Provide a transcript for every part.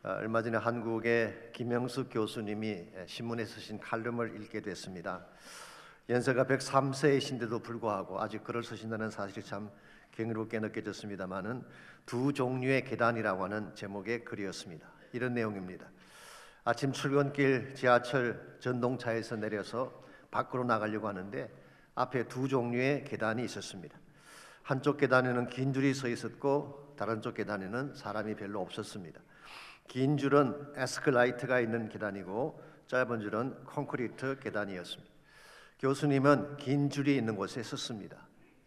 얼마 전에 한국의 김영숙 교수님이 신문에 쓰신 칼럼을 읽게 됐습니다. 연세가 103세이신데도 불구하고 아직 글을 쓰신다는 사실이 참 경이롭게 느껴졌습니다만은 두 종류의 계단이라고 하는 제목의 글이었습니다. 이런 내용입니다. 아침 출근길 지하철 전동차에서 내려서 밖으로 나가려고 하는데 앞에 두 종류의 계단이 있었습니다. 한쪽 계단에는 긴 줄이 서 있었고 다른 쪽 계단에는 사람이 별로 없었습니다. 긴 줄은 에스컬레이터가 있는 계단이고 짧은 줄은 콘크리트 계단이었습니다. 교수님은 긴 줄이 있는 곳에 섰습니다.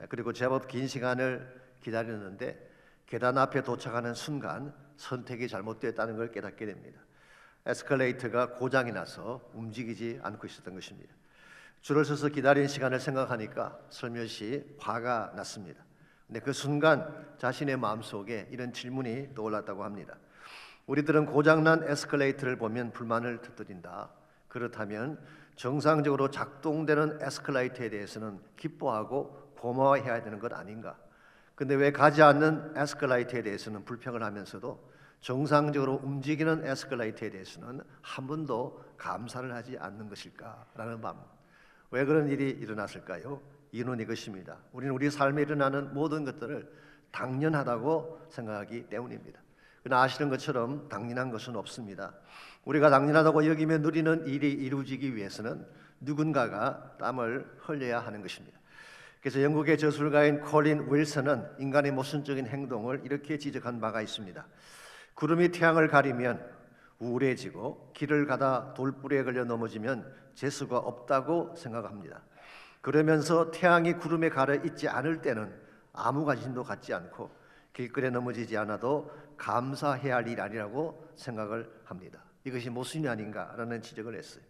그리고 제법 긴 시간을 기다렸는데 계단 앞에 도착하는 순간 선택이 잘못됐다는 걸 깨닫게 됩니다. 에스컬레이터가 고장이 나서 움직이지 않고 있었던 것입니다. 줄을 서서 기다린 시간을 생각하니까 슬며시 화가 났습니다. 근데 그 순간 자신의 마음속에 이런 질문이 떠올랐다고 합니다. 우리들은 고장난 에스컬레이터를 보면 불만을 터뜨린다. 그렇다면 정상적으로 작동되는 에스컬레이터에 대해서는 기뻐하고 고마워해야 되는 것 아닌가? 근데 왜 가지 않는 에스컬레이터에 대해서는 불평을 하면서도 정상적으로 움직이는 에스컬레이터에 대해서는 한 번도 감사를 하지 않는 것일까라는 마음. 왜 그런 일이 일어났을까요? 이유는 이것입니다. 우리는 우리 삶에 일어나는 모든 것들을 당연하다고 생각하기 때문입니다. 그러나 아시는 것처럼 당연한 것은 없습니다. 우리가 당연하다고 여기며 누리는 일이 이루어지기 위해서는 누군가가 땀을 흘려야 하는 것입니다. 그래서 영국의 저술가인 콜린 윌슨은 인간의 모순적인 행동을 이렇게 지적한 바가 있습니다. 구름이 태양을 가리면 우울해지고 길을 가다 돌부리에 걸려 넘어지면 재수가 없다고 생각합니다. 그러면서 태양이 구름에 가려 있지 않을 때는 아무 관심도 갖지 않고 길거리에 넘어지지 않아도 감사해야 할 일 아니라고 생각을 합니다. 이것이 모순이 아닌가라는 지적을 했어요.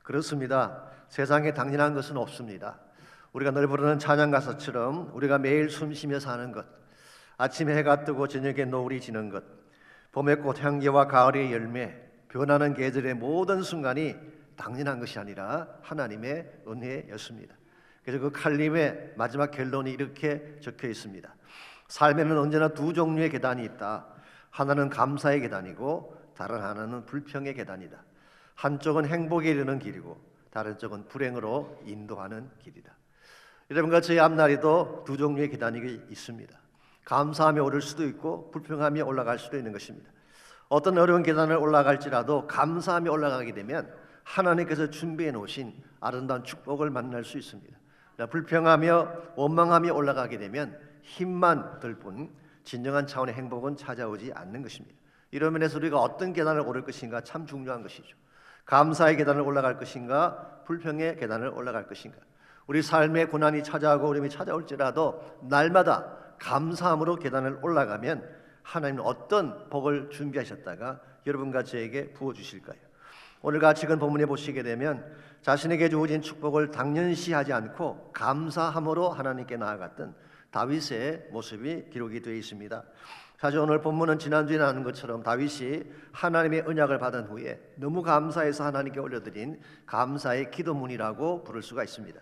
그렇습니다. 세상에 당연한 것은 없습니다. 우리가 늘 부르는 찬양 가사처럼 우리가 매일 숨쉬며 사는 것, 아침에 해가 뜨고 저녁에 노을이 지는 것, 봄의 꽃향기와 가을의 열매, 변하는 계절의 모든 순간이 당연한 것이 아니라 하나님의 은혜였습니다. 그래서 그 칼럼의 마지막 결론이 이렇게 적혀 있습니다. 삶에는 언제나 두 종류의 계단이 있다. 하나는 감사의 계단이고 다른 하나는 불평의 계단이다. 한쪽은 행복에 이르는 길이고 다른 쪽은 불행으로 인도하는 길이다. 여러분과 저희 앞날에도 두 종류의 계단이 있습니다. 감사하며 오를 수도 있고 불평하며 올라갈 수도 있는 것입니다. 어떤 어려운 계단을 올라갈지라도 감사하며 올라가게 되면 하나님께서 준비해 놓으신 아름다운 축복을 만날 수 있습니다. 불평하며 원망하며 올라가게 되면 힘만 들 뿐 진정한 차원의 행복은 찾아오지 않는 것입니다. 이런 면에서 우리가 어떤 계단을 오를 것인가 참 중요한 것이죠. 감사의 계단을 올라갈 것인가 불평의 계단을 올라갈 것인가. 우리 삶의 고난이 찾아오고 어려움이 찾아올지라도 날마다 감사함으로 계단을 올라가면 하나님은 어떤 복을 준비하셨다가 여러분과 저에게 부어주실까요? 오늘 같이 그 본문에 보시게 되면 자신에게 주어진 축복을 당연시하지 않고 감사함으로 하나님께 나아갔던 다윗의 모습이 기록이 되어 있습니다. 사실 오늘 본문은 지난주에 나눈 것처럼 다윗이 하나님의 언약을 받은 후에 너무 감사해서 하나님께 올려드린 감사의 기도문이라고 부를 수가 있습니다.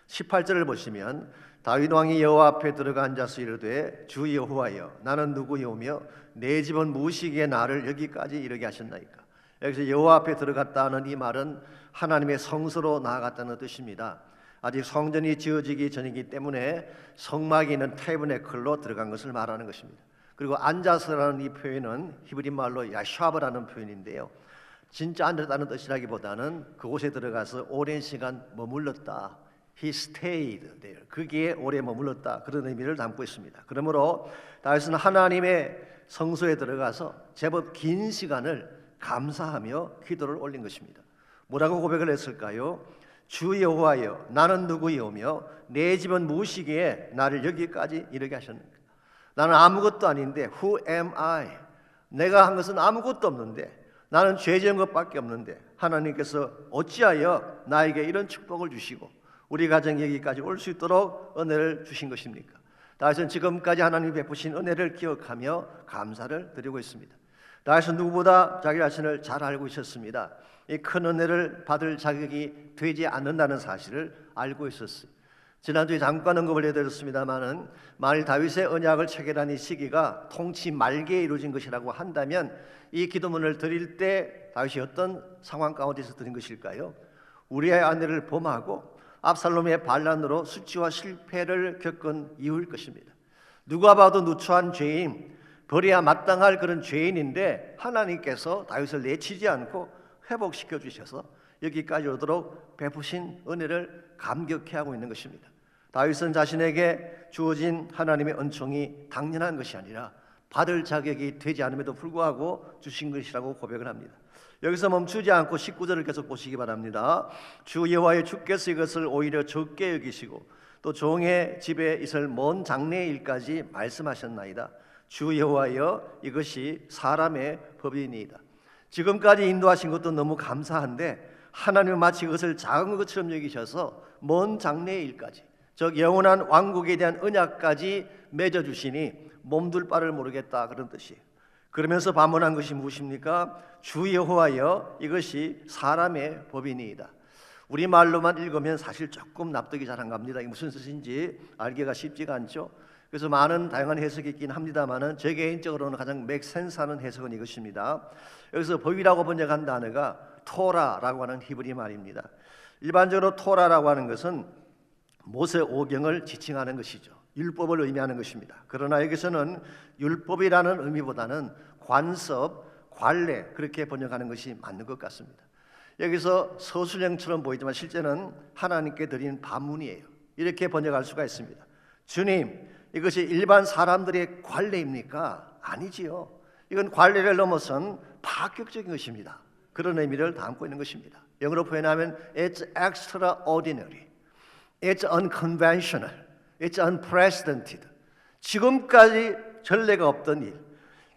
18절을 보시면 다윗 왕이 여호와 앞에 들어가 앉아서 이르되 주 여호와여 나는 누구이오며 내 집은 무엇이기에 나를 여기까지 이르게 하셨나이까. 여기서 여호와 앞에 들어갔다는 이 말은 하나님의 성소로 나아갔다는 뜻입니다. 아직 성전이 지어지기 전이기 때문에 성막이 있는 태브네클로 들어간 것을 말하는 것입니다. 그리고 앉아서라는 이 표현은 히브리 말로 야샤브라는 표현인데요. 진짜 앉았다는 뜻이라기보다는 그곳에 들어가서 오랜 시간 머물렀다. He stayed there. 거기에 오래 머물렀다. 그런 의미를 담고 있습니다. 그러므로 다윗은 하나님의 성소에 들어가서 제법 긴 시간을 감사하며 기도를 올린 것입니다. 뭐라고 고백을 했을까요? 주 여호와여 나는 누구이오며 내 집은 무엇이기에 나를 여기까지 이르게 하셨는가. 나는 아무것도 아닌데 Who am I? 내가 한 것은 아무것도 없는데 나는 죄 지은 것밖에 없는데 하나님께서 어찌하여 나에게 이런 축복을 주시고 우리 가정이 여기까지 올 수 있도록 은혜를 주신 것입니까? 다윗은 지금까지 하나님이 베푸신 은혜를 기억하며 감사를 드리고 있습니다. 다윗은 누구보다 자기 자신을 잘 알고 있었습니다. 이 큰 은혜를 받을 자격이 되지 않는다는 사실을 알고 있었어요. 지난주에 잠깐 언급을 해드렸습니다마는 만일 다윗의 언약을 체결한 이 시기가 통치 말기에 이루어진 것이라고 한다면 이 기도문을 드릴 때 다윗이 어떤 상황 가운데서 드린 것일까요? 우리아의 아내를 범하고 압살롬의 반란으로 수치와 실패를 겪은 이유일 것입니다. 누가 봐도 누추한 죄인, 벌해야 마땅할 그런 죄인인데 하나님께서 다윗을 내치지 않고 회복시켜 주셔서 여기까지 오도록 베푸신 은혜를 감격해 하고 있는 것입니다. 다윗은 자신에게 주어진 하나님의 은총이 당연한 것이 아니라 받을 자격이 되지 않음에도 불구하고 주신 것이라고 고백을 합니다. 여기서 멈추지 않고 19절을 계속 보시기 바랍니다. 주 여호와의 주께서 이것을 오히려 적게 여기시고 또 종의 집에 있을 먼 장래의 일까지 말씀하셨나이다. 주 여호와여 이것이 사람의 법이니이다. 지금까지 인도하신 것도 너무 감사한데 하나님은 마치 그것을 작은 것처럼 여기셔서 먼 장래의 일까지, 즉 영원한 왕국에 대한 언약까지 맺어주시니 몸둘 바를 모르겠다, 그런 뜻이에요. 그러면서 반문한 것이 무엇입니까? 주 여호와여 이것이 사람의 법이니이다. 우리말로만 읽으면 사실 조금 납득이 잘 안 갑니다. 이게 무슨 뜻인지 알기가 쉽지가 않죠. 그래서 많은 다양한 해석이 있긴 합니다만은 제 개인적으로는 가장 맥센스하는 해석은 이것입니다. 여기서 법이라고 번역한 단어가 토라라고 하는 히브리 말입니다. 일반적으로 토라라고 하는 것은 모세 오경을 지칭하는 것이죠. 율법을 의미하는 것입니다. 그러나 여기서는 율법이라는 의미보다는 관습, 관례, 그렇게 번역하는 것이 맞는 것 같습니다. 여기서 서술형처럼 보이지만 실제는 하나님께 드린 반문이에요. 이렇게 번역할 수가 있습니다. 주님, 이것이 일반 사람들의 관례입니까? 아니지요. 이건 관례를 넘어선 파격적인 것입니다. 그런 의미를 담고 있는 것입니다. 영어로 표현하면 It's extraordinary, It's unconventional, It's unprecedented. 지금까지 전례가 없던 일,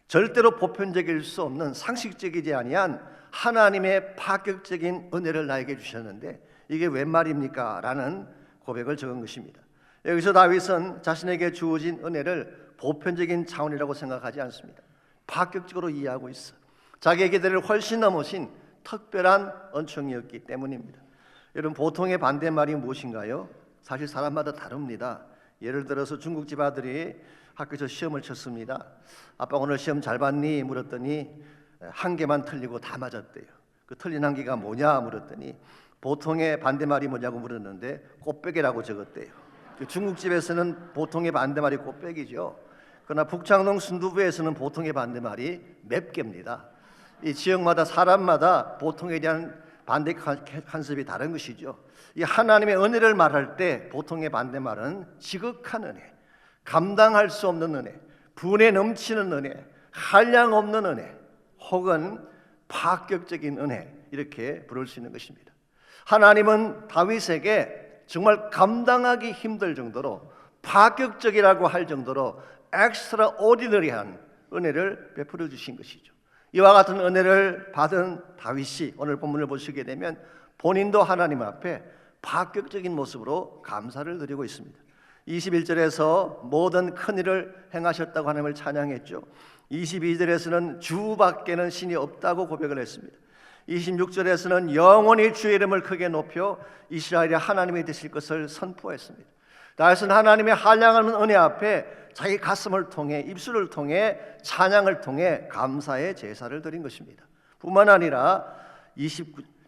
절대로 보편적일 수 없는 상식적이지 아니한 하나님의 파격적인 은혜를 나에게 주셨는데 이게 웬 말입니까? 라는 고백을 적은 것입니다. 여기서 다윗은 자신에게 주어진 은혜를 보편적인 차원이라고 생각하지 않습니다. 파격적으로 이해하고 있어. 자기의 기대를 훨씬 넘으신 특별한 은총이었기 때문입니다. 여러분, 보통의 반대말이 무엇인가요? 사실 사람마다 다릅니다. 예를 들어서 중국집 아들이 학교에서 시험을 쳤습니다. 아빠 오늘 시험 잘 봤니? 물었더니 한 개만 틀리고 다 맞았대요. 그 틀린 한 개가 뭐냐 물었더니 보통의 반대말이 뭐냐고 물었는데 꽃배기라고 적었대요. 그 중국집에서는 보통의 반대말이 꽃배기죠. 그러나 북창동 순두부에서는 보통의 반대말이 맵게입니다. 이 지역마다 사람마다 보통에 대한 반대 컨셉이 다른 것이죠. 이 하나님의 은혜를 말할 때 보통의 반대말은 지극한 은혜, 감당할 수 없는 은혜, 분에 넘치는 은혜, 한량 없는 은혜, 혹은 파격적인 은혜, 이렇게 부를 수 있는 것입니다. 하나님은 다윗에게 정말 감당하기 힘들 정도로 파격적이라고 할 정도로 엑스트라오디너리한 은혜를 베풀어 주신 것이죠. 이와 같은 은혜를 받은 다윗이 오늘 본문을 보시게 되면 본인도 하나님 앞에 파격적인 모습으로 감사를 드리고 있습니다. 21절에서 모든 큰 일을 행하셨다고 하나님을 찬양했죠. 22절에서는 주밖에는 신이 없다고 고백을 했습니다. 26절에서는 영원히 주의 이름을 크게 높여 이스라엘의 하나님이 되실 것을 선포했습니다. 다윗은 하나님의 한량없는 은혜 앞에 자기 가슴을 통해, 입술을 통해, 찬양을 통해 감사의 제사를 드린 것입니다. 뿐만 아니라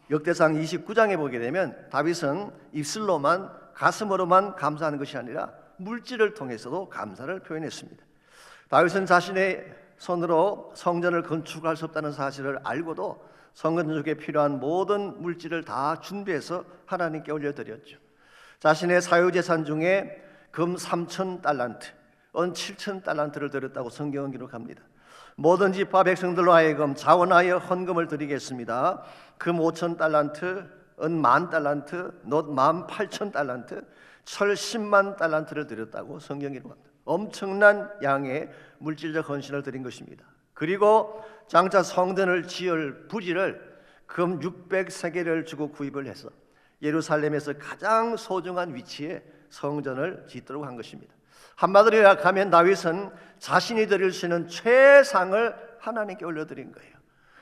역대상 29장에 보게 되면 다윗은 입술로만, 가슴으로만 감사하는 것이 아니라 물질을 통해서도 감사를 표현했습니다. 다윗은 자신의 손으로 성전을 건축할 수 없다는 사실을 알고도 성전 건축에 필요한 모든 물질을 다 준비해서 하나님께 올려드렸죠. 자신의 사유재산 중에 금 3,000달란트, 은 7,000달란트를 드렸다고 성경은 기록합니다. 모든 지파 백성들로 하여금 자원하여 헌금을 드리겠습니다. 금 5,000달란트, 은 10,000달란트, 놋 18,000달란트, 철 10만 달란트를 드렸다고 성경이 기록합니다. 엄청난 양의 물질적 헌신을 드린 것입니다. 그리고 장차 성전을 지을 부지를 금 600세겔을 주고 구입을 해서 예루살렘에서 가장 소중한 위치에 성전을 짓도록 한 것입니다. 한마디로 요약하면 다윗은 자신이 드릴 수 있는 최상을 하나님께 올려드린 거예요.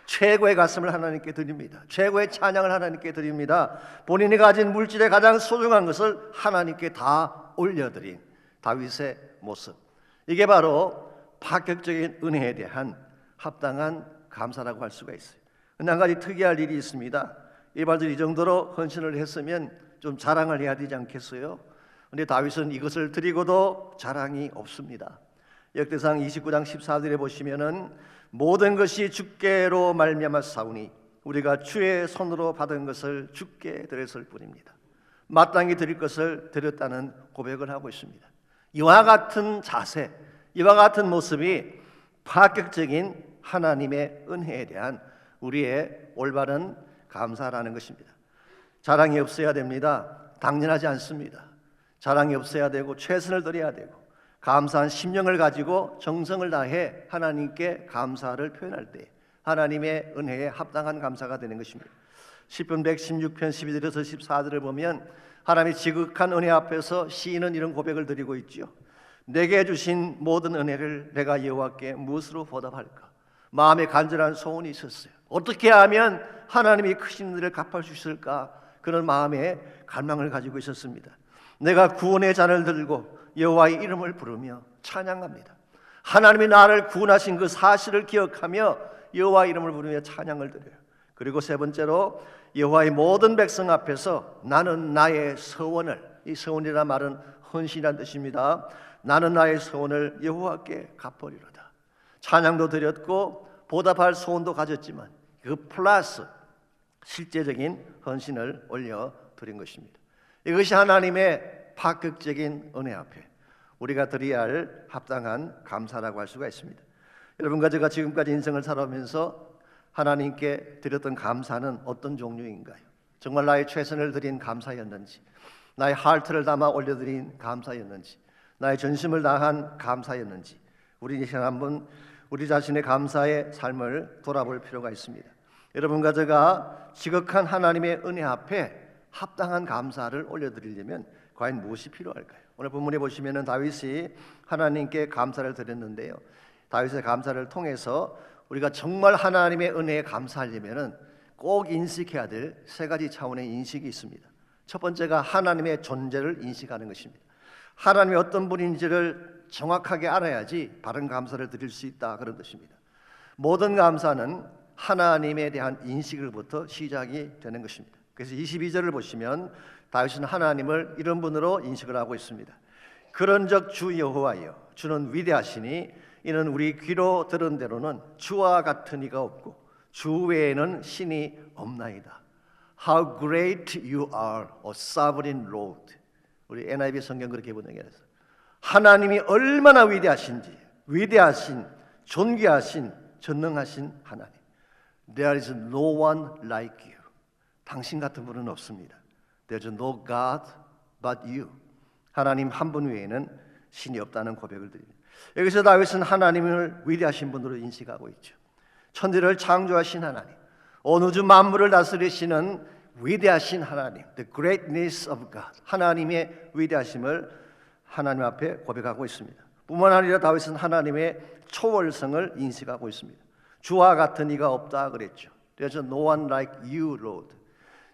최고의 가슴을 하나님께 드립니다. 최고의 찬양을 하나님께 드립니다. 본인이 가진 물질의 가장 소중한 것을 하나님께 다 올려드린 다윗의 모습, 이게 바로 파격적인 은혜에 대한 합당한 감사라고 할 수가 있어요. 근데 한 가지 특이할 일이 있습니다. 일반적으로 이 정도로 헌신을 했으면 좀 자랑을 해야 되지 않겠어요? 그런데 다윗은 이것을 드리고도 자랑이 없습니다. 역대상 29장 14절에 보시면은 모든 것이 주께로 말미암아 사오니 우리가 주의 손으로 받은 것을 주께 드렸을 뿐입니다. 마땅히 드릴 것을 드렸다는 고백을 하고 있습니다. 이와 같은 자세, 이와 같은 모습이 파격적인 하나님의 은혜에 대한 우리의 올바른 감사라는 것입니다. 자랑이 없어야 됩니다. 당연하지 않습니다. 자랑이 없어야 되고 최선을 다해야 되고 감사한 심령을 가지고 정성을 다해 하나님께 감사를 표현할 때 하나님의 은혜에 합당한 감사가 되는 것입니다. 시편 116편 12절에서 14절을 보면 하나님의 지극한 은혜 앞에서 시인은 이런 고백을 드리고 있죠. 내게 주신 모든 은혜를 내가 여호와께 무엇으로 보답할까? 마음에 간절한 소원이 있었어요. 어떻게 하면 하나님이 크신 은혜를 갚아 주실까? 그런 마음에 갈망을 가지고 있었습니다. 내가 구원의 잔을 들고 여호와의 이름을 부르며 찬양합니다. 하나님이 나를 구원하신 그 사실을 기억하며 여호와의 이름을 부르며 찬양을 드려요. 그리고 세 번째로 여호와의 모든 백성 앞에서 나는 나의 서원을, 이 서원이라는 말은 헌신이라는 뜻입니다. 나는 나의 서원을 여호와께 갚으리로다. 찬양도 드렸고 보답할 소원도 가졌지만 그 플러스 실제적인 헌신을 올려드린 것입니다. 이것이 하나님의 파격적인 은혜 앞에 우리가 드려야 할 합당한 감사라고 할 수가 있습니다. 여러분과 제가 지금까지 인생을 살아오면서 하나님께 드렸던 감사는 어떤 종류인가요? 정말 나의 최선을 드린 감사였는지, 나의 하트를 담아 올려드린 감사였는지, 나의 전심을 다한 감사였는지, 우리 이제 한번 우리 자신의 감사의 삶을 돌아볼 필요가 있습니다. 여러분과 제가 지극한 하나님의 은혜 앞에 합당한 감사를 올려드리려면 과연 무엇이 필요할까요? 오늘 본문에 보시면은 다윗이 하나님께 감사를 드렸는데요. 다윗의 감사를 통해서 우리가 정말 하나님의 은혜에 감사하려면은 꼭 인식해야 될 세 가지 차원의 인식이 있습니다. 첫 번째가 하나님의 존재를 인식하는 것입니다. 하나님이 어떤 분인지를 정확하게 알아야지 바른 감사를 드릴 수 있다, 그런 뜻입니다. 모든 감사는 하나님에 대한 인식으로부터 시작이 되는 것입니다. 그래서 22절을 보시면 다윗은 하나님을 이런 분으로 인식을 하고 있습니다. 그런즉 주 여호와여, 주는 위대하시니 이는 우리 귀로 들은 대로는 주와 같은 이가 없고 주 외에는 신이 없나이다. How great you are, O sovereign Lord. 우리 NIV 성경 그렇게 번역해서 하나님이 얼마나 위대하신지, 위대하신, 존귀하신, 전능하신 하나님. There is no one like you. 당신 같은 분은 없습니다. There's no God but you. 하나님 한 분 외에는 신이 없다는 고백을 드립니다. 여기서 다윗은 하나님을 위대하신 분으로 인식하고 있죠. 천지를 창조하신 하나님, 온 우주 만물을 다스리시는 위대하신 하나님, the greatness of God, 하나님의 위대하심을 하나님 앞에 고백하고 있습니다. 뿐만 아니라 다윗은 하나님의 초월성을 인식하고 있습니다. 주와 같은 이가 없다 그랬죠. There's no one like you, Lord.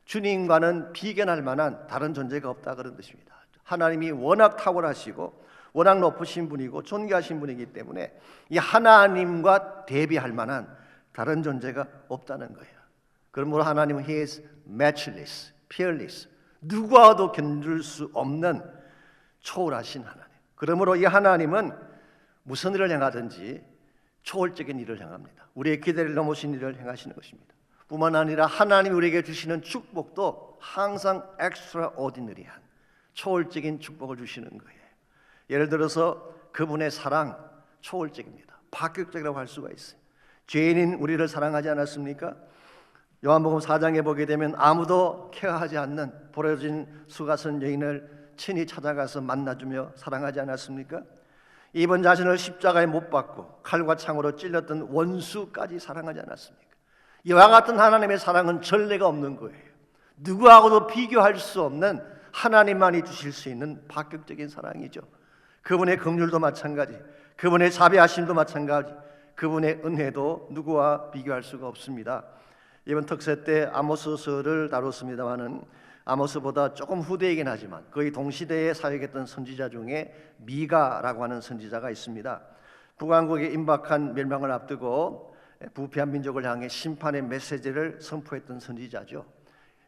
주님과는 비견할 만한 다른 존재가 없다, 그런 뜻입니다. 하나님이 워낙 탁월하시고 워낙 높으신 분이고 존귀하신 분이기 때문에 이 하나님과 대비할 만한 다른 존재가 없다는 거예요. 그러므로 하나님은 He is matchless, peerless, 누구와도 견줄 수 없는 초월하신 하나님. 그러므로 이 하나님은 무슨 일을 행하든지 초월적인 일을 행합니다. 우리의 기대를 넘으신 일을 행하시는 것입니다. 뿐만 아니라 하나님이 우리에게 주시는 축복도 항상 extraordinary한 초월적인 축복을 주시는 거예요. 예를 들어서 그분의 사랑 초월적입니다. 파격적이라고 할 수가 있어요. 죄인인 우리를 사랑하지 않았습니까? 요한복음 4장에 보게 되면 아무도 케어하지 않는 버려진 수가선 여인을 친히 찾아가서 만나주며 사랑하지 않았습니까? 이번 자신을 십자가에 못 박고 칼과 창으로 찔렸던 원수까지 사랑하지 않았습니까? 이와 같은 하나님의 사랑은 전례가 없는 거예요. 누구하고도 비교할 수 없는 하나님만이 주실 수 있는 파격적인 사랑이죠. 그분의 긍휼도 마찬가지, 그분의 자비하심도 마찬가지, 그분의 은혜도 누구와 비교할 수가 없습니다. 이번 특세 때 아모스서를 다뤘습니다마는 아모스보다 조금 후대이긴 하지만 거의 동시대에 사역했던 선지자 중에 미가라고 하는 선지자가 있습니다. 북왕국의 임박한 멸망을 앞두고 부패한 민족을 향해 심판의 메시지를 선포했던 선지자죠.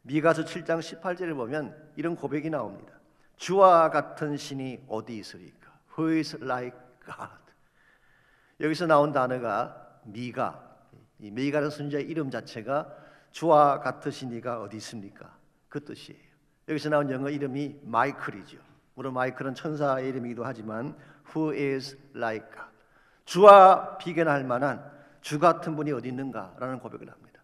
미가서 7장 18절을 보면 이런 고백이 나옵니다. 주와 같은 신이 어디 있으리까? Who is like God? 여기서 나온 단어가 미가. 이 미가라는 선지자의 이름 자체가 주와 같으신 이가 어디 있습니까? 그 뜻이에요. 여기서 나온 영어 이름이 마이클이죠. 물론 마이클은 천사의 이름이기도 하지만 Who is like God? 주와 비견할 만한 주 같은 분이 어디 있는가라는 고백을 합니다.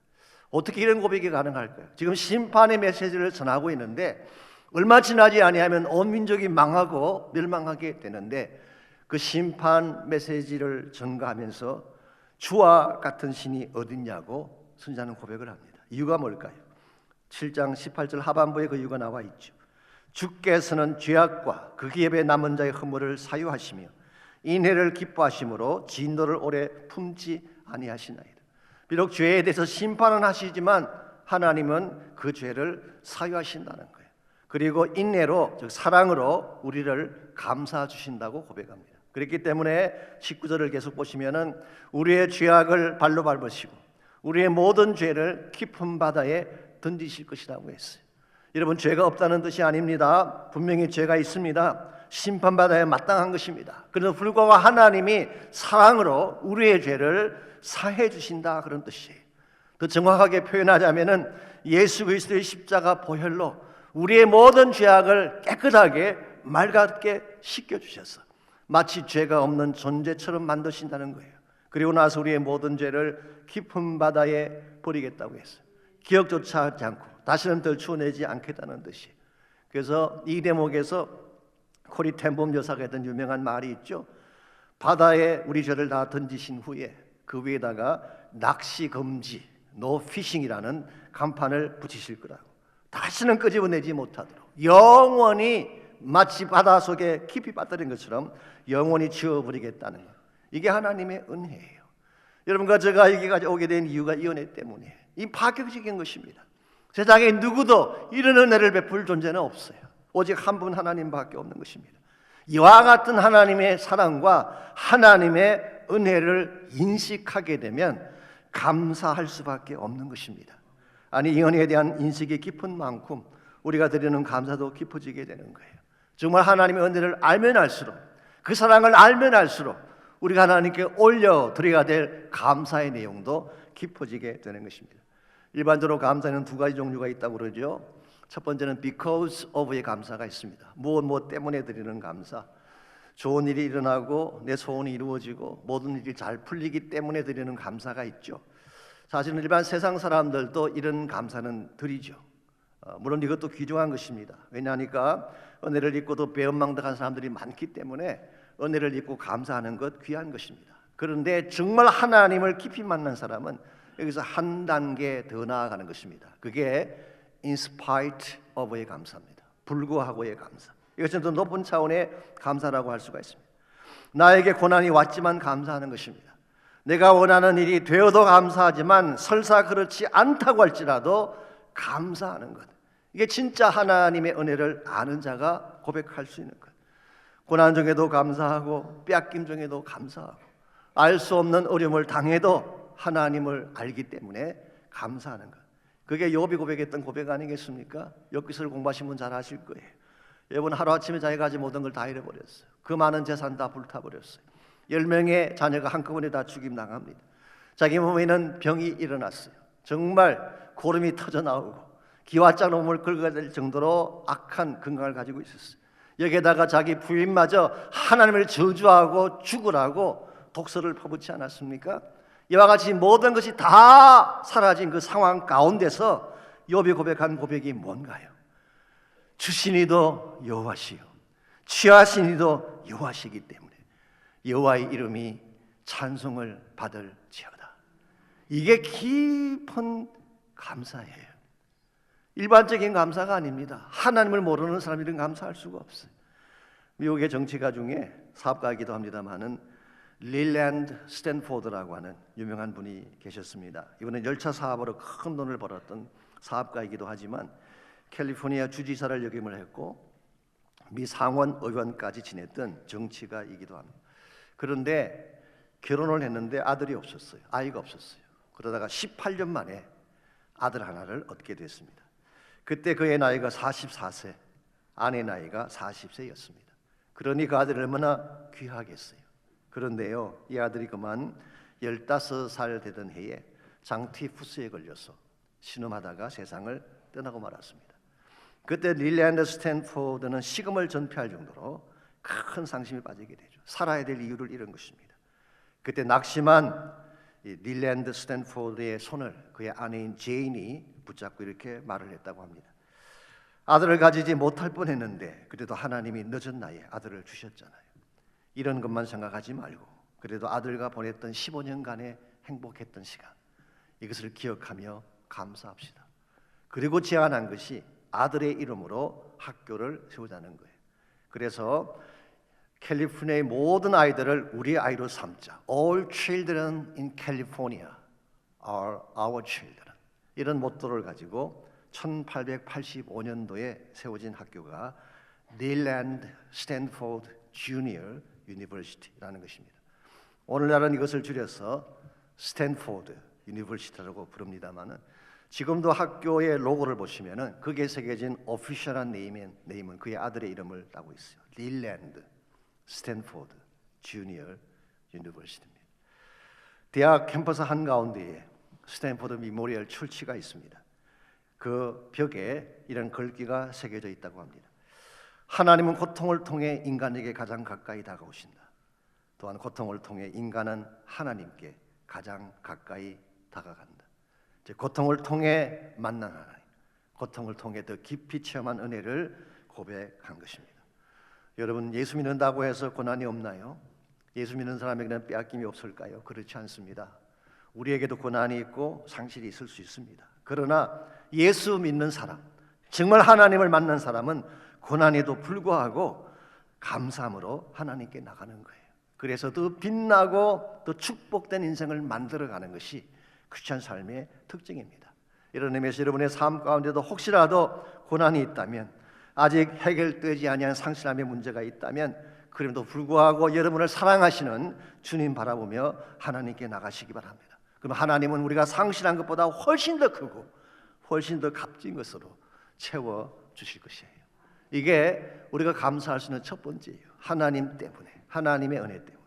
어떻게 이런 고백이 가능할까요? 지금 심판의 메시지를 전하고 있는데 얼마 지나지 아니하면 온 민족이 망하고 멸망하게 되는데 그 심판 메시지를 전가하면서 주와 같은 신이 어딨냐고 선지자는 고백을 합니다. 이유가 뭘까요? 7장 18절 하반부에 그 이유가 나와 있죠. 주께서는 죄악과 그 기업에 남은 자의 허물을 사유하시며 인애를 기뻐하심으로 진노를 오래 품지 아니하시나이다. 비록 죄에 대해서 심판은 하시지만 하나님은 그 죄를 사유하신다는 거예요. 그리고 인애로 즉 사랑으로 우리를 감사해 주신다고 고백합니다. 그렇기 때문에 19절을 계속 보시면은 우리의 죄악을 발로 밟으시고 우리의 모든 죄를 깊은 바다에 던지실 것이라고 했어요. 여러분, 죄가 없다는 뜻이 아닙니다. 분명히 죄가 있습니다. 심판바다에 마땅한 것입니다. 그래서 불구하고 하나님이 사랑으로 우리의 죄를 사해 주신다, 그런 뜻이에요. 더 정확하게 표현하자면은 예수 그리스도의 십자가 보혈로 우리의 모든 죄악을 깨끗하게 맑게 씻겨 주셔서 마치 죄가 없는 존재처럼 만드신다는 거예요. 그리고 나서 우리의 모든 죄를 깊은 바다에 버리겠다고 했어요. 기억조차 하지 않고 다시는 덜추어내지 않겠다는 뜻이에요. 그래서 이 대목에서 코리 텐봄 여사가 했던 유명한 말이 있죠. 바다에 우리 죄를 다 던지신 후에 그 위에다가 낚시 금지, 노 피싱이라는 간판을 붙이실 거라고. 다시는 끄집어내지 못하도록 영원히 마치 바다 속에 깊이 빠뜨린 것처럼 영원히 지워버리겠다는 것. 이게 하나님의 은혜예요. 여러분과 제가 여기까지 오게 된 이유가 이 은혜 때문이에요. 이 파격적인 것입니다. 세상에 누구도 이런 은혜를 베풀 존재는 없어요. 오직 한 분 하나님밖에 없는 것입니다. 이와 같은 하나님의 사랑과 하나님의 은혜를 인식하게 되면 감사할 수밖에 없는 것입니다. 아니, 이 은혜에 대한 인식이 깊은 만큼 우리가 드리는 감사도 깊어지게 되는 거예요. 정말 하나님의 은혜를 알면 알수록, 그 사랑을 알면 알수록 우리가 하나님께 올려드려야 될 감사의 내용도 깊어지게 되는 것입니다. 일반적으로 감사에는 두 가지 종류가 있다고 그러죠. 첫 번째는 because of의 감사가 있습니다. 무엇 때문에 드리는 감사. 좋은 일이 일어나고 내 소원이 이루어지고 모든 일이 잘 풀리기 때문에 드리는 감사가 있죠. 사실은 일반 세상 사람들도 이런 감사는 드리죠. 물론 이것도 귀중한 것입니다. 왜냐하니까 은혜를 입고도 배은망덕한 사람들이 많기 때문에 은혜를 입고 감사하는 것 귀한 것입니다. 그런데 정말 하나님을 깊이 만난 사람은 여기서 한 단계 더 나아가는 것입니다. 그게 in spite of의 감사입니다. 불구하고의 감사. 이것은 더 높은 차원의 감사라고 할 수가 있습니다. 나에게 고난이 왔지만 감사하는 것입니다. 내가 원하는 일이 되어도 감사하지만 설사 그렇지 않다고 할지라도 감사하는 것. 이게 진짜 하나님의 은혜를 아는 자가 고백할 수 있는 것. 고난 중에도 감사하고 뺏김 중에도 감사하고 알 수 없는 어려움을 당해도 하나님을 알기 때문에 감사하는 것. 그게 욥이 고백했던 고백 아니겠습니까? 욥기서를 공부하신 분 잘 아실 거예요. 여러분, 하루아침에 자기가 가진 모든 걸 다 잃어버렸어요. 그 많은 재산 다 불타버렸어요. 10명의 자녀가 한꺼번에 다 죽임당합니다. 자기 몸에는 병이 일어났어요. 정말 고름이 터져나오고 기와짝 몸을 긁어야 될 정도로 악한 건강을 가지고 있었어요. 여기에다가 자기 부인마저 하나님을 저주하고 죽으라고 독서를 퍼붓지 않았습니까? 이와 같이 모든 것이 다 사라진 그 상황 가운데서 욥이 고백한 고백이 뭔가요? 주시니도 여호와시요 취하시니도 여호와시기 때문에 여호와의 이름이 찬송을 받을지어다. 이게 깊은 감사예요. 일반적인 감사가 아닙니다. 하나님을 모르는 사람들은 감사할 수가 없어요. 미국의 정치가 중에 사업가이기도 합니다만은 릴랜드 스탠포드라고 하는 유명한 분이 계셨습니다. 이분은 열차 사업으로 큰 돈을 벌었던 사업가이기도 하지만 캘리포니아 주지사를 역임을 했고 미 상원 의원까지 지냈던 정치가이기도 합니다. 그런데 결혼을 했는데 아들이 없었어요. 아이가 없었어요. 그러다가 18년 만에 아들 하나를 얻게 됐습니다. 그때 그의 나이가 44세, 아내 나이가 40세였습니다. 그러니 그 아들이 얼마나 귀하겠어요. 그런데요, 이 아들이 그만 15살 되던 해에 장티푸스에 걸려서 신음하다가 세상을 떠나고 말았습니다. 그때 릴랜드 스탠포드는 식음을 전폐할 정도로 큰 상심에 빠지게 되죠. 살아야 될 이유를 잃은 것입니다. 그때 낙심한 이 릴랜드 스탠포드의 손을 그의 아내인 제인이 붙잡고 이렇게 말을 했다고 합니다. 아들을 가지지 못할 뻔했는데 그래도 하나님이 늦은 나이에 아들을 주셨잖아요. 이런 것만 생각하지 말고 그래도 아들과 보냈던 15년간의 행복했던 시간, 이것을 기억하며 감사합시다. 그리고 제안한 것이 아들의 이름으로 학교를 세우자는 거예요. 그래서 캘리포니아의 모든 아이들을 우리의 아이로 삼자. All children in California are our children. 이런 모토를 가지고 1885년도에 세워진 학교가 릴랜드 스탠포드 주니어 유니버시티라는 것입니다. 오늘날은 이것을 줄여서 스탠포드 유니버시티라고 부릅니다만은 지금도 학교의 로고를 보시면은 그게 새겨진 오피셜한 네임은 그의 아들의 이름을 따고 있어요. 릴랜드 스탠포드 주니어 유니버시티입니다. 대학 캠퍼스 한가운데에 스탠포드 미모리얼 철치가 있습니다. 그 벽에 이런 글귀가 새겨져 있다고 합니다. 하나님은 고통을 통해 인간에게 가장 가까이 다가오신다. 또한 고통을 통해 인간은 하나님께 가장 가까이 다가간다. 고통을 통해 만난 하나님, 고통을 통해 더 깊이 체험한 은혜를 고백한 것입니다. 여러분, 예수 믿는다고 해서 고난이 없나요? 예수 믿는 사람에게는 빼앗김이 없을까요? 그렇지 않습니다. 우리에게도 고난이 있고 상실이 있을 수 있습니다. 그러나 예수 믿는 사람, 정말 하나님을 만난 사람은 고난에도 불구하고 감사함으로 하나님께 나가는 거예요. 그래서 더 빛나고 더 축복된 인생을 만들어가는 것이 크리스천 삶의 특징입니다. 이런 의미에서 여러분의 삶 가운데도 혹시라도 고난이 있다면, 아직 해결되지 아니한 상실함의 문제가 있다면, 그럼에도 불구하고 여러분을 사랑하시는 주님 바라보며 하나님께 나가시기 바랍니다. 그럼 하나님은 우리가 상실한 것보다 훨씬 더 크고 훨씬 더 값진 것으로 채워주실 것이에요. 이게 우리가 감사할 수 있는 첫 번째예요. 하나님 때문에, 하나님의 은혜 때문에.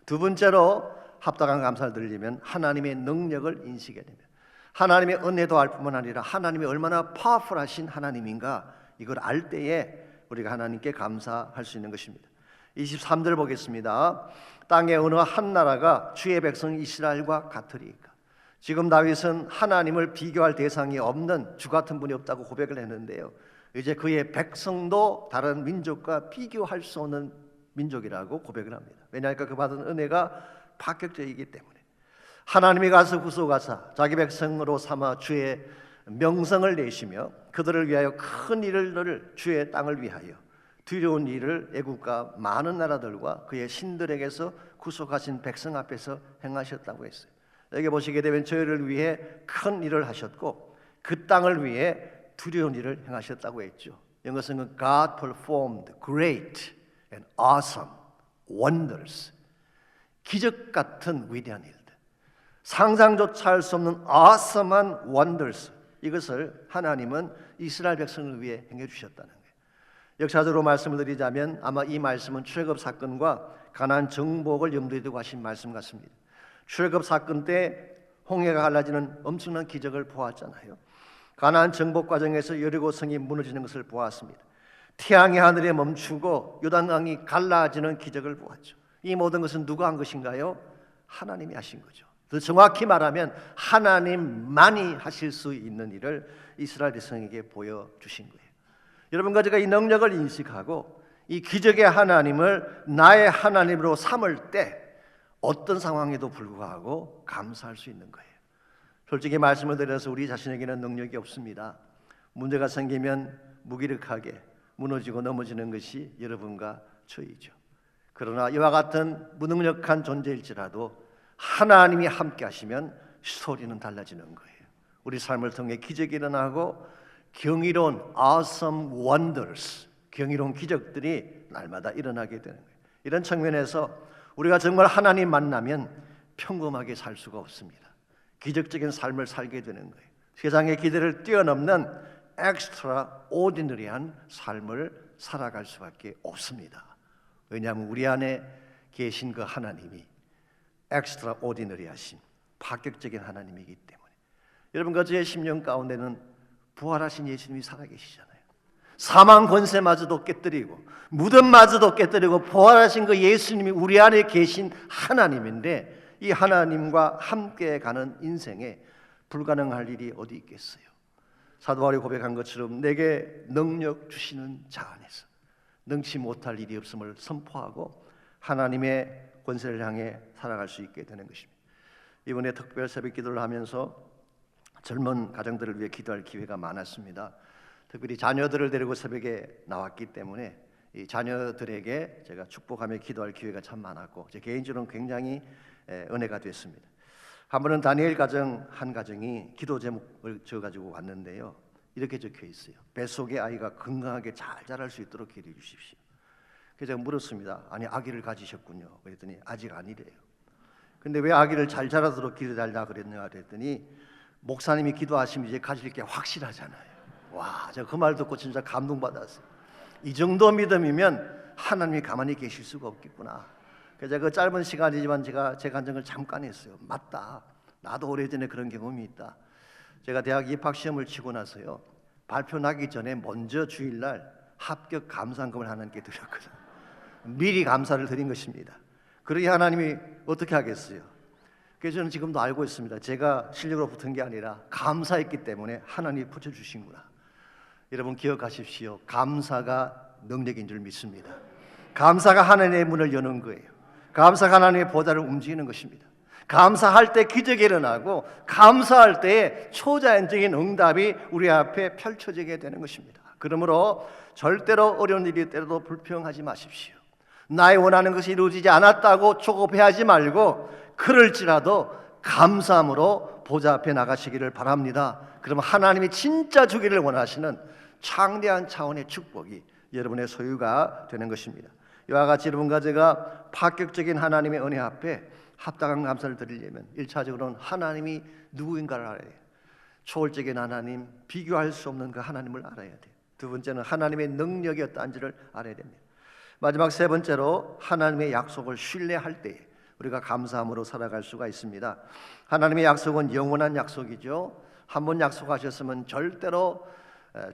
두 번째로 합당한 감사를 드리려면 하나님의 능력을 인식해야 됩니다. 하나님의 은혜도 알 뿐만 아니라 하나님이 얼마나 파워풀하신 하나님인가, 이걸 알 때에 우리가 하나님께 감사할 수 있는 것입니다. 23절 보겠습니다. 땅의 어느 한 나라가 주의 백성 이스라엘과 같으리까. 지금 다윗은 하나님을 비교할 대상이 없는 주 같은 분이 없다고 고백을 했는데요, 이제 그의 백성도 다른 민족과 비교할 수 없는 민족이라고 고백을 합니다. 왜냐하니까 그 받은 은혜가 파격적이기 때문에. 하나님이 가서 구속하사 자기 백성으로 삼아 주의 명성을 내시며 그들을 위하여 큰 일을 주의 땅을 위하여 두려운 일을 애국과 많은 나라들과 그의 신들에게서 구속하신 백성 앞에서 행하셨다고 했어요. 여기 보시게 되면 저희를 위해 큰 일을 하셨고 그 땅을 위해 두려운 일을 행하셨다고 했죠. 영어성은 God performed great and awesome wonders. 기적 같은 위대한 일들, 상상조차 할 수 없는 awesome한 wonders, 이것을 하나님은 이스라엘 백성을 위해 행해 주셨다는 거예요. 역사적으로 말씀을 드리자면 아마 이 말씀은 출애굽 사건과 가나안 정복을 염두에 두고 하신 말씀 같습니다. 출애굽 사건 때 홍해가 갈라지는 엄청난 기적을 보았잖아요. 가나안 정복 과정에서 여리고 성이 무너지는 것을 보았습니다. 태양이 하늘에 멈추고 요단강이 갈라지는 기적을 보았죠. 이 모든 것은 누가 한 것인가요? 하나님이 하신 거죠. 더 정확히 말하면 하나님만이 하실 수 있는 일을 이스라엘 백성에게 보여주신 거예요. 여러분과 제가 이 능력을 인식하고 이 기적의 하나님을 나의 하나님으로 삼을 때 어떤 상황에도 불구하고 감사할 수 있는 거예요. 솔직히 말씀을 드려서 우리 자신에게는 능력이 없습니다. 문제가 생기면 무기력하게 무너지고 넘어지는 것이 여러분과 저이죠. 그러나 이와 같은 무능력한 존재일지라도 하나님이 함께 하시면 스토리는 달라지는 거예요. 우리 삶을 통해 기적이 일어나고 경이로운 awesome wonders, 경이로운 기적들이 날마다 일어나게 되는 거예요. 이런 측면에서 우리가 정말 하나님 만나면 평범하게 살 수가 없습니다. 기적적인 삶을 살게 되는 거예요. 세상의 기대를 뛰어넘는 extraordinary한 삶을 살아갈 수밖에 없습니다. 왜냐하면 우리 안에 계신 그 하나님이 extraordinary하신 파격적인 하나님이기 때문에. 여러분, 그 제 심령 가운데는 부활하신 예수님이 살아계시잖아요. 사망 권세마저도 깨뜨리고 무덤마저도 깨뜨리고 부활하신 그 예수님이 우리 안에 계신 하나님인데, 이 하나님과 함께 가는 인생에 불가능할 일이 어디 있겠어요? 사도 바울이 고백한 것처럼 내게 능력 주시는 자 안에서 능치 못할 일이 없음을 선포하고 하나님의 권세를 향해 살아갈 수 있게 되는 것입니다. 이번에 특별 새벽 기도를 하면서 젊은 가정들을 위해 기도할 기회가 많았습니다. 특별히 자녀들을 데리고 새벽에 나왔기 때문에 이 자녀들에게 제가 축복하며 기도할 기회가 참 많았고, 제 개인적으로는 굉장히 은혜가 됐습니다. 한 번은 다니엘 가정 한 가정이 기도 제목을 적어가지고 왔는데요, 이렇게 적혀 있어요. 뱃속의 아이가 건강하게 잘 자랄 수 있도록 기도해 주십시오. 그래서 제가 물었습니다. 아니, 아기를 가지셨군요. 그랬더니 아직 아니래요. 근데 왜 아기를 잘 자라도록 기도달라 그랬냐 그랬더니 목사님이 기도하시면 이제 가질 게 확실하잖아요. 와, 제가 그 말 듣고 진짜 감동받았어요. 이 정도 믿음이면 하나님이 가만히 계실 수가 없겠구나. 그래서 그 짧은 시간이지만 제가 제 간증을 잠깐 했어요. 맞다, 나도 오래전에 그런 경험이 있다. 제가 대학 입학 시험을 치고 나서요, 발표 나기 전에 먼저 주일날 합격 감사금을 하나님께 드렸거든요. 미리 감사를 드린 것입니다. 그러니 하나님이 어떻게 하겠어요? 그래서 저는 지금도 알고 있습니다. 제가 실력으로 붙은 게 아니라 감사했기 때문에 하나님이 붙여주신구나. 여러분 기억하십시오. 감사가 능력인 줄 믿습니다. 감사가 하나님의 문을 여는 거예요. 감사가 하나님의 보좌를 움직이는 것입니다. 감사할 때 기적이 일어나고 감사할 때에 초자연적인 응답이 우리 앞에 펼쳐지게 되는 것입니다. 그러므로 절대로 어려운 일이 때려도 불평하지 마십시오. 나의 원하는 것이 이루어지지 않았다고 조급해하지 말고 그럴지라도 감사함으로 보좌 앞에 나가시기를 바랍니다. 그러면 하나님이 진짜 주기를 원하시는 창대한 차원의 축복이 여러분의 소유가 되는 것입니다. 이와 같이 여러분과 제가 파격적인 하나님의 은혜 앞에 합당한 감사를 드리려면 1차적으로는 하나님이 누구인가를 알아야 돼요. 초월적인 하나님, 비교할 수 없는 그 하나님을 알아야 돼요. 두 번째는 하나님의 능력이 어떠한지를 알아야 됩니다. 마지막 세 번째로 하나님의 약속을 신뢰할 때 우리가 감사함으로 살아갈 수가 있습니다. 하나님의 약속은 영원한 약속이죠. 한번 약속하셨으면 절대로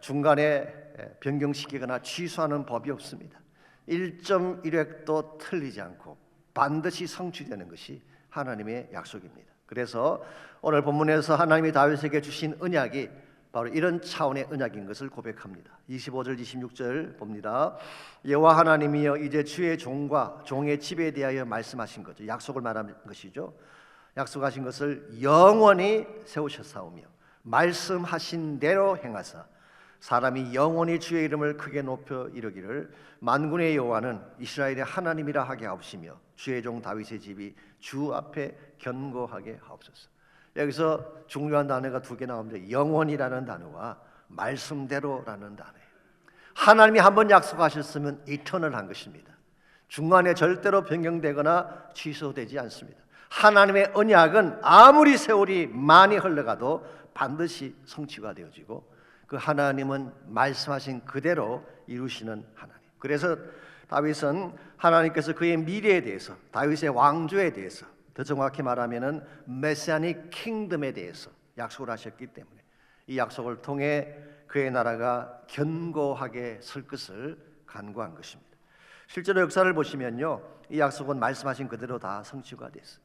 중간에 변경시키거나 취소하는 법이 없습니다. 1.1획도 틀리지 않고 반드시 성취되는 것이 하나님의 약속입니다. 그래서 오늘 본문에서 하나님이 다윗에게 주신 언약이 바로 이런 차원의 언약인 것을 고백합니다. 25절 26절 봅니다. 여호와 하나님이여 이제 주의 종과 종의 집에 대하여 말씀하신 거죠. 약속을 말하는 것이죠. 약속하신 것을 영원히 세우셨사오며 말씀하신 대로 행하사 사람이 영원히 주의 이름을 크게 높여 이르기를 만군의 여호와는 이스라엘의 하나님이라 하게 하옵시며 주의 종 다윗의 집이 주 앞에 견고하게 하옵소서. 여기서 중요한 단어가 두 개 나옵니다. 영원이라는 단어와 말씀대로라는 단어예요. 하나님이 한번 약속하셨으면 이터널한 것입니다. 중간에 절대로 변경되거나 취소되지 않습니다. 하나님의 언약은 아무리 세월이 많이 흘러가도 반드시 성취가 되어지고 그 하나님은 말씀하신 그대로 이루시는 하나님. 그래서 다윗은 하나님께서 그의 미래에 대해서, 다윗의 왕조에 대해서, 더 정확히 말하면은 메시아닉 킹덤에 대해서 약속을 하셨기 때문에 이 약속을 통해 그의 나라가 견고하게 설 것을 간구한 것입니다. 실제로 역사를 보시면요, 이 약속은 말씀하신 그대로 다 성취가 됐어요.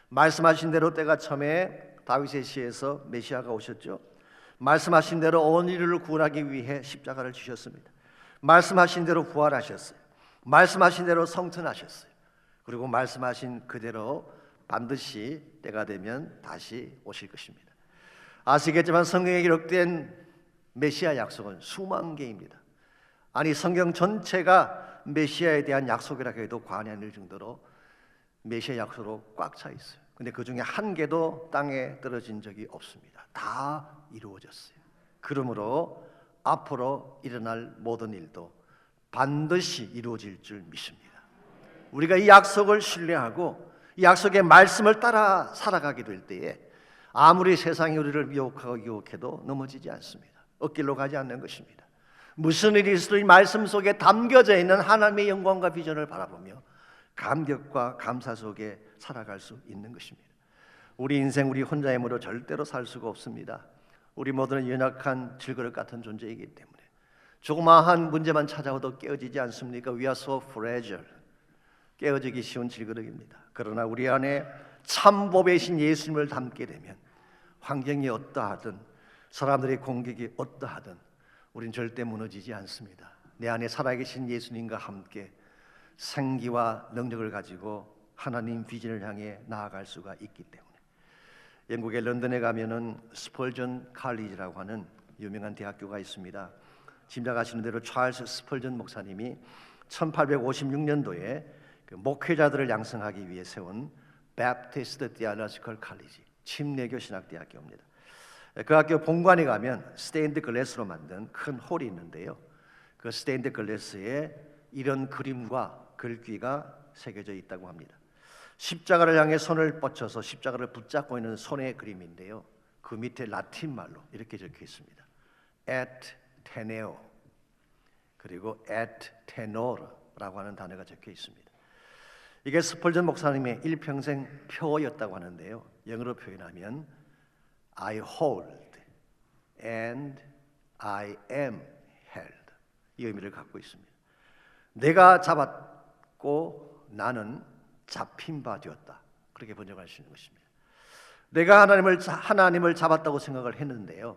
말씀하신 대로 때가 참에 다윗의 시에서 메시아가 오셨죠. 말씀하신 대로 온 인류를 구원하기 위해 십자가를 지셨습니다. 말씀하신 대로 부활하셨어요. 말씀하신 대로 성천하셨어요. 그리고 말씀하신 그대로 반드시 때가 되면 다시 오실 것입니다. 아시겠지만 성경에 기록된 메시아 약속은 수만 개입니다. 아니 성경 전체가 메시아에 대한 약속이라고 해도 과언이 아닐 정도로 메시아 약속으로 꽉 차 있어요. 근데 그 중에 한 개도 땅에 떨어진 적이 없습니다. 다 이루어졌어요. 그러므로 앞으로 일어날 모든 일도 반드시 이루어질 줄 믿습니다. 우리가 이 약속을 신뢰하고 이 약속의 말씀을 따라 살아가게 될 때에 아무리 세상이 우리를 미혹하고 유혹해도 넘어지지 않습니다. 엇길로 가지 않는 것입니다. 무슨 일이 있어도 이 말씀 속에 담겨져 있는 하나님의 영광과 비전을 바라보며 감격과 감사 속에 살아갈 수 있는 것입니다. 우리 인생 우리 혼자의 힘으로 절대로 살 수가 없습니다. 우리 모두는 연약한 질그릇 같은 존재이기 때문에 조그마한 문제만 찾아와도 깨어지지 않습니까? We are so fragile. 깨어지기 쉬운 질그릇입니다. 그러나 우리 안에 참 보배신 예수님을 담게 되면 환경이 어떠하든 사람들의 공격이 어떠하든 우린 절대 무너지지 않습니다. 내 안에 살아계신 예수님과 함께 생기와 능력을 가지고 하나님 비전을 향해 나아갈 수가 있기 때문에 영국의 런던에 가면은 스펄전 칼리지라고 하는 유명한 대학교가 있습니다. 짐작하시는 대로 찰스 스펄전 목사님이 1856년도에 그 목회자들을 양성하기 위해 세운 Baptist Theological College, 침례교 신학대학교입니다. 그 학교 본관에 가면 스테인드 글래스로 만든 큰 홀이 있는데요. 그 스테인드 글래스에 이런 그림과 글귀가 새겨져 있다고 합니다. 십자가를 향해 손을 뻗쳐서 십자가를 붙잡고 있는 손의 그림인데요. 그 밑에 라틴 말로 이렇게 적혀 있습니다. Et teneo 그리고 et tenora라고 하는 단어가 적혀 있습니다. 이게 스펄전 목사님의 일평생 표어였다고 하는데요. 영어로 표현하면 I hold and I am held 이 의미를 갖고 있습니다. 내가 잡았고 나는 잡힌 바 되었다. 그렇게 번역할 수 있는 것입니다. 내가 하나님을 잡았다고 생각을 했는데요.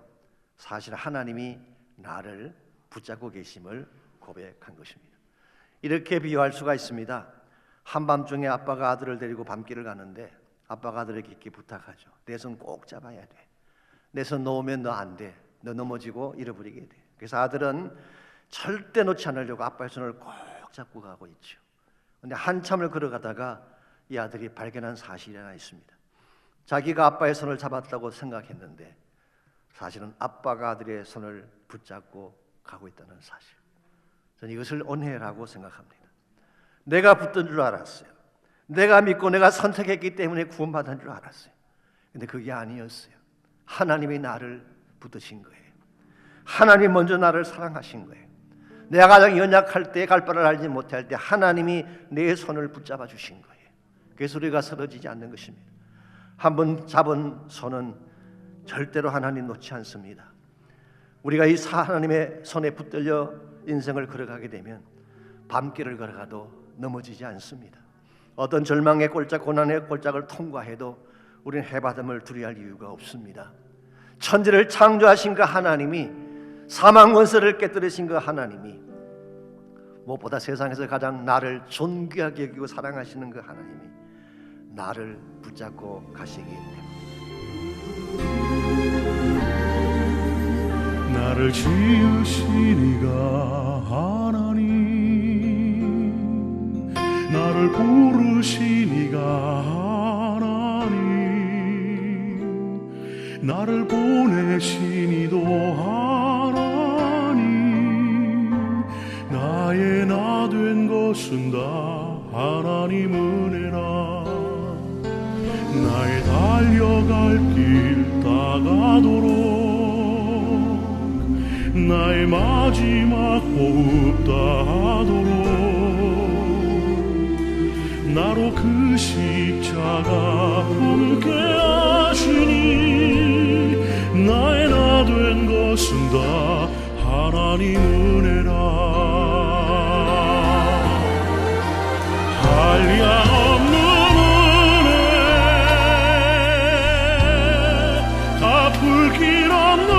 사실 하나님이 나를 붙잡고 계심을 고백한 것입니다. 이렇게 비유할 수가 있습니다. 한밤중에 아빠가 아들을 데리고 밤길을 가는데 아빠가 아들에게 이렇게 부탁하죠. 내 손 꼭 잡아야 돼. 내 손 놓으면 너 안 돼. 너 넘어지고 잃어버리게 돼. 그래서 아들은 절대 놓지 않으려고 아빠의 손을 꼭 잡고 가고 있죠. 그런데 한참을 걸어가다가 이 아들이 발견한 사실이 하나 있습니다. 자기가 아빠의 손을 잡았다고 생각했는데 사실은 아빠가 아들의 손을 붙잡고 가고 있다는 사실. 저는 이것을 은혜라고 생각합니다. 내가 붙든 줄 알았어요. 내가 믿고 내가 선택했기 때문에 구원받은 줄 알았어요. 근데 그게 아니었어요. 하나님이 나를 붙드신 거예요. 하나님이 먼저 나를 사랑하신 거예요. 내가 가장 연약할 때, 갈 바를 알지 못할 때 하나님이 내 손을 붙잡아 주신 거예요. 그래서 우리가 쓰러지지 않는 것입니다. 한번 잡은 손은 절대로 하나님 놓지 않습니다. 우리가 이 하나님의 손에 붙들려 인생을 걸어가게 되면 밤길을 걸어가도 넘어지지 않습니다. 어떤 절망의 꼴짝, 고난의 꼴짝을 통과해도 우리는 해받음을 두려워할 이유가 없습니다. 천지를 창조하신 그 하나님이, 사망 권세를 깨뜨리신 그 하나님이, 무엇보다 세상에서 가장 나를 존귀하게 여기고 사랑하시는 그 하나님이 나를 붙잡고 가시기 때문에 나를 지으신 이가 하나님, 나를 부르신 이가 하나님, 나를 보내신 이도 하나님, 나의 나 된 것은 다 하나님 은혜라. 나의 달려갈 길 다가도록 나의 마지막 호흡 다하도록 나로 그 십자가 함께 하시니 나의 나 된 것은 다 하나님 은혜라. 한량 없는 은혜 다 불길 없는